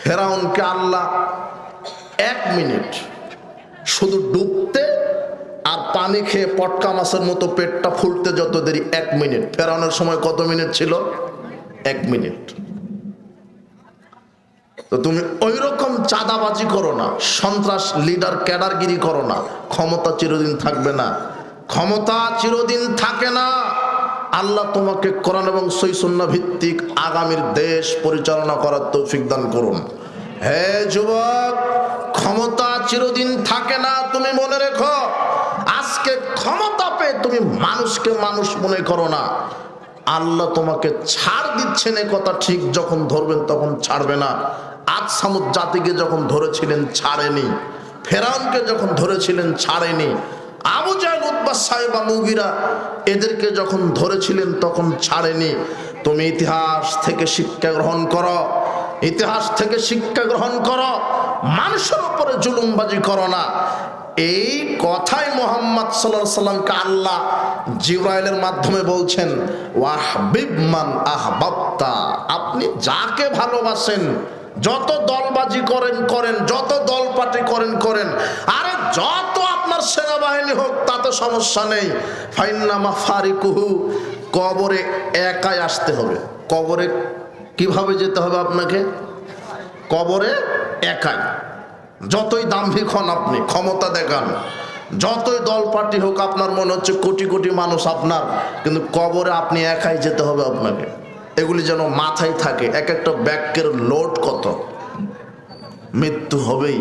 ফেরাউনকে আল্লাহ 1 মিনিট শুধু ডুবতে আর পানি খেয়ে পটকা মাছের মতো পেটটা ফুলতে যত দেরি 1 মিনিট, ফেরাউনের সময় কত মিনিট ছিল? 1 মিনিট। তো তুমি ওই রকম চাঁদাবাজি করো না, সন্ত্রাস লিডার ক্যাডারগিরি করো না। ক্ষমতা চিরদিন থাকবে না, ক্ষমতা চিরদিন থাকে না। আল্লাহ তোমাকে কোরআন এবং সহিহ সুন্নাহ ভিত্তিক আগামীর দেশ পরিচালনা করার তৌফিক দান করুন। হে যুবক, ক্ষমতা চিরদিন থাকে না, তুমি মনে রেখো। আজকে ক্ষমতা পেয়ে তুমি মানুষকে মানুষ মনে করো না। আল্লাহ তোমাকে ছাড় দিচ্ছেন এ কথা ঠিক, যখন ধরবেন তখন ছাড়বে না। আদ সামুদ জাতিকে যখন ধরেছিলেন ছাড়েনি, ফেরাউনকে যখন ধরেছিলেন ছাড়েনি, আবু জাহেল উতবা সাইবা মুগিরা এদেরকে যখন ধরেছিলেন তখন ছাড়েনি। তুমি ইতিহাস থেকে শিক্ষা গ্রহণ করো, ইতিহাস থেকে শিক্ষা গ্রহণ করো, মানুষের উপরে জুলুমবাজি করো না। এই কথাই মুহাম্মদ সাল্লাল্লাহু আলাইহি সাল্লামকে আল্লাহ জিবরাইলের মাধ্যমে বলছেন, ওয়াহবিব মান আহবাবতা, আপনি যাকে ভালোবাসেন, যত দলবাজি করেন করেন, যত দলপাটি করেন করেন, আরে যত আপনার সেনাবাহিনী হোক তাতে সমস্যা নেই। ফাইন্নামা ফারিকুহু, কবরে একাই আসতে হবে। কবরে কিভাবে যেতে হবে আপনাকে? কবরে একাই। যতই দাম্ভিক হন আপনি, ক্ষমতা দেখান, যতই দল পার্টি হোক, আপনার মনে হচ্ছে কোটি কোটি মানুষ আপনার, কিন্তু কবরে আপনি একাই যেতে হবে আপনাকে। এগুলি যেন মাথায় থাকে। এক একটা বাক্যের লোড কত, মৃত্যু হবেই।